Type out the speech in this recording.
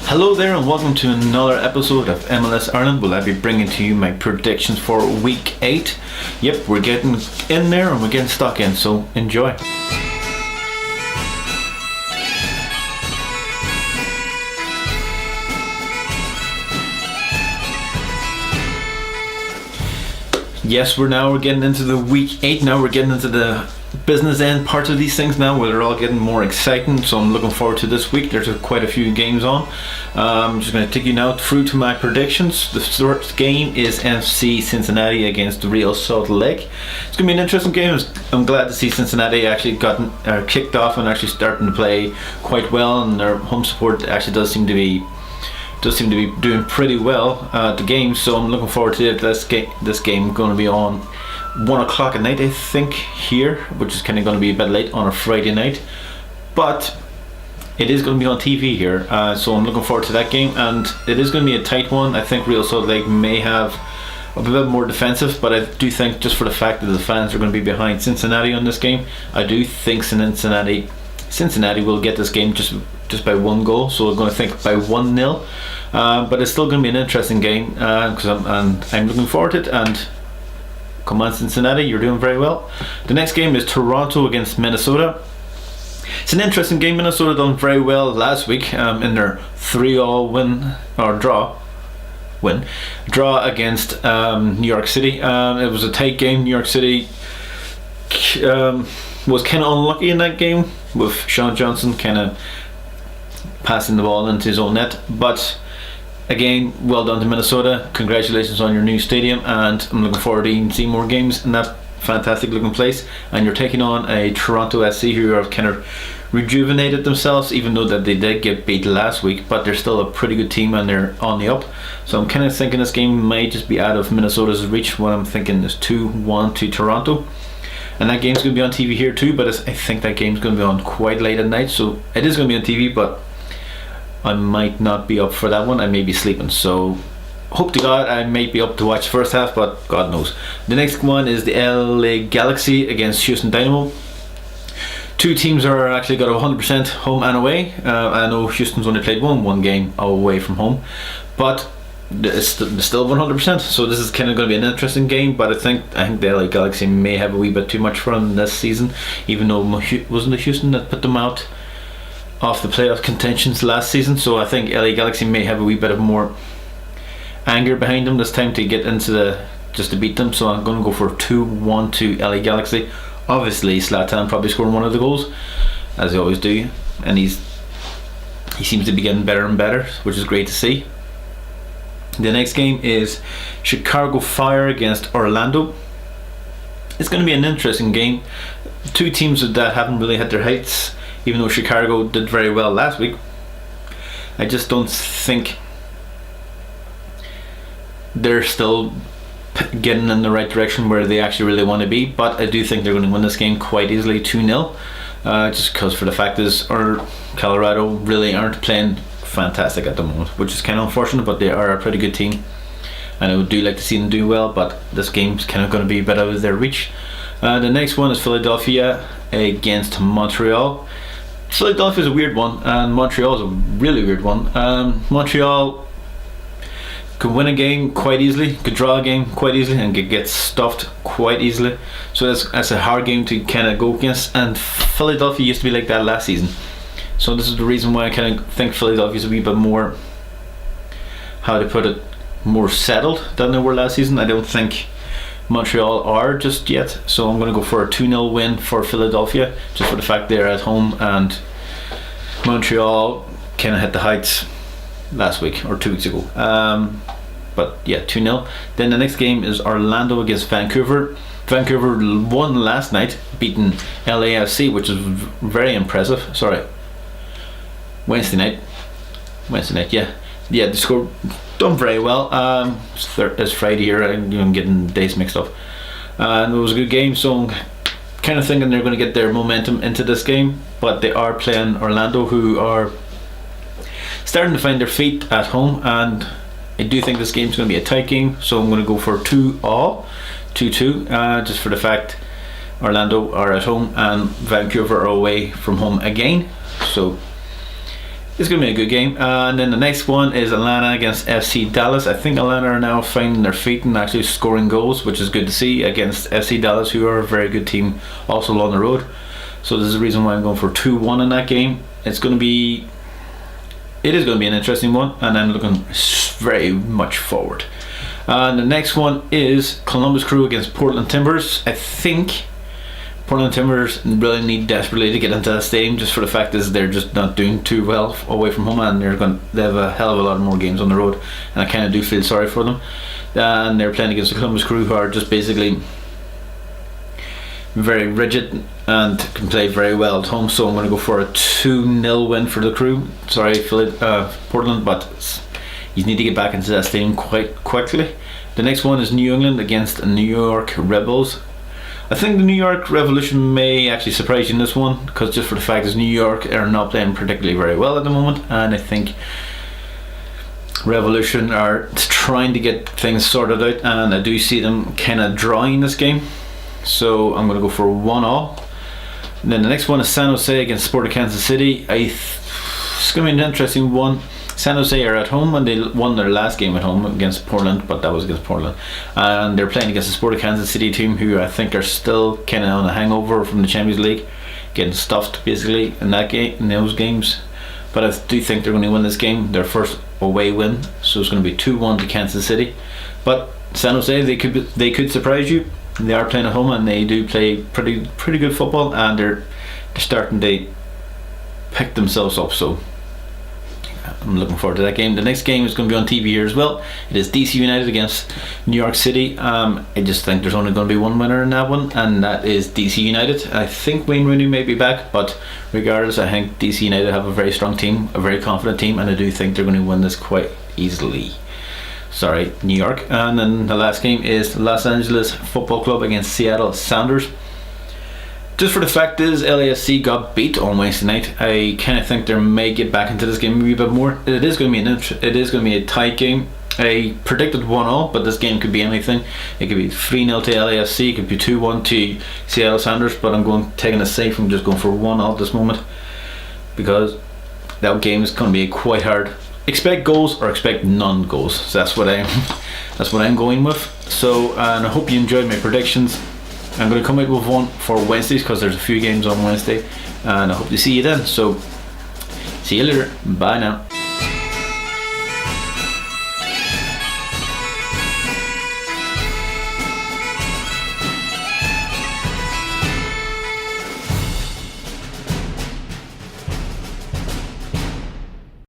Hello there and welcome to another episode of MLS Ireland. Will I be bringing to you my predictions for week 8. Yep, we're getting in there and we're getting stuck in, so enjoy. Yes, we're getting into the week 8 now. We're getting into the business end parts of these things now, where they're all getting more exciting. So I'm looking forward to this week. There's quite a few games on. I'm just going to take you now through to my predictions. The first game is FC Cincinnati against Real Salt Lake. It's going to be an interesting game. I'm glad to see Cincinnati actually gotten kicked off and actually starting to play quite well, and their home support actually does seem to be doing pretty well at the game. So I'm looking forward to it. This game going to be on 1 o'clock at night, I think, here, which is kind of going to be a bit late on a Friday night, but it is going to be on TV here, so I'm looking forward to that game, and it is going to be a tight one. I think Real Salt Lake may have a bit more defensive, but I do think, just for the fact that the fans are going to be behind Cincinnati on this game, I do think Cincinnati will get this game just by 1 goal, so I'm going to think by 1-0, but it's still going to be an interesting game, because I'm looking forward to it. And come on, Cincinnati, you're doing very well. The next game is Toronto against Minnesota. It's an interesting game. Minnesota done very well last week in their 3-all draw against New York City. It was a tight game. New York City was kind of unlucky in that game, with Sean Johnson kind of passing the ball into his own net, but again, well done to Minnesota. Congratulations on your new stadium, and I'm looking forward to seeing more games in that fantastic looking place. And you're taking on a Toronto SC who have kind of rejuvenated themselves, even though that they did get beat last week, but they're still a pretty good team and they're on the up. So I'm kind of thinking this game might just be out of Minnesota's reach. What I'm thinking is 2-1 to Toronto. And that game's going to be on TV here too, but I think that game's going to be on quite late at night, so it is going to be on TV, but I might not be up for that one. I may be sleeping, so hope to God I might be up to watch the first half, but God knows. The next one is the LA Galaxy against Houston Dynamo. Two teams are actually got 100% home and away. I know Houston's only played one game away from home, but it's still 100%. So this is kind of going to be an interesting game. But I think the LA Galaxy may have a wee bit too much for them this season, even though wasn't it Houston that put them out off the playoff contentions last season. So I think LA Galaxy may have a wee bit of more anger behind them this time to get into just to beat them. So I'm going to go for 2-1 to LA Galaxy. Obviously Zlatan probably scoring one of the goals, as he always do, and he seems to be getting better and better, which is great to see. The next game is Chicago Fire against Orlando. It's going to be an interesting game. Two teams that haven't really hit their heights, even though Chicago did very well last week. I just don't think they're still getting in the right direction where they actually really want to be, but I do think they're going to win this game quite easily, 2-0, just because for the fact is Colorado really aren't playing fantastic at the moment, which is kind of unfortunate, but they are a pretty good team and I would do like to see them do well, but this game's kind of going to be a bit out of their reach. The next one is Philadelphia against Montreal. Philadelphia is a weird one, and Montreal is a really weird one. Montreal could win a game quite easily, could draw a game quite easily, and could get stuffed quite easily. So that's a hard game to kind of go against, and Philadelphia used to be like that last season. So this is the reason why I kind of think Philadelphia is a wee bit more, how to put it, more settled than they were last season. I don't think Montreal are just yet, so I'm going to go for a 2-0 win for Philadelphia, just for the fact they're at home, and Montreal kind of hit the heights last week or 2 weeks ago. But yeah, 2-0. Then the next game is Orlando against Vancouver. Vancouver won last night, beating LAFC, which is very impressive. Sorry, Wednesday night, yeah, they scored, done very well. It's Friday here, I'm getting days mixed up, and it was a good game, so I'm kind of thinking they're going to get their momentum into this game, but they are playing Orlando, who are starting to find their feet at home, and I do think this game's going to be a tight game, so I'm going to go for 2-2, just for the fact Orlando are at home and Vancouver are away from home again. So it's going to be a good game. And then the next one is Atlanta against FC Dallas. I think Atlanta are now finding their feet and actually scoring goals, which is good to see against FC Dallas, who are a very good team also on the road. So this is the reason why I'm going for 2-1 in that game. It is going to be an interesting one, and I'm looking very much forward. And the next one is Columbus Crew against Portland Timbers. I think Portland Timbers really need desperately to get into that stadium, just for the fact is they're just not doing too well away from home, and they have a hell of a lot more games on the road, and I kind of do feel sorry for them. And they're playing against the Columbus Crew, who are just basically very rigid and can play very well at home. So I'm going to go for a 2-0 win for the Crew. Sorry, Portland, but you need to get back into that stadium quite quickly. The next one is New England against the New York Rebels. I think the New York Revolution may actually surprise you in this one, because just for the fact is New York are not playing particularly very well at the moment, and I think Revolution are trying to get things sorted out, and I do see them kind of drawing this game. So I'm going to go for 1-1. Then the next one is San Jose against Sporting Kansas City. It's going to be an interesting one. San Jose are at home, and they won their last game at home against Portland, but that was against Portland. And they're playing against the Sporting Kansas City team, who I think are still kind of on a hangover from the Champions League, getting stuffed basically in those games. But I do think they're going to win this game, their first away win. So it's going to be 2-1 to Kansas City. But San Jose, they could surprise you. They are playing at home, and they do play pretty good football, and they're starting to pick themselves up. So I'm looking forward to that game. The next game is going to be on TV here as well. It is DC United against New York City. I just think there's only going to be one winner in that one, and that is DC United. I think Wayne Rooney may be back, but regardless, I think DC United have a very strong team, a very confident team, and I do think they're going to win this quite easily. Sorry, New York. And then the last game is Los Angeles Football Club against Seattle Sounders. Just for the fact is LAFC got beat on Wednesday night. I kind of think they may get back into this game a wee bit more. It is going to be a tight game. I predicted 1-0, but this game could be anything. It could be 3-0 to LAFC, it could be 2-1 to Seattle Sounders, but I'm taking a safe. I'm just going for 1-0 at this moment, because that game is going to be quite hard. Expect goals or expect none goals. So that's what I'm going with. So, and I hope you enjoyed my predictions. I'm going to come out with one for Wednesdays, because there's a few games on Wednesday, and I hope to see you then. So see you later. Bye now.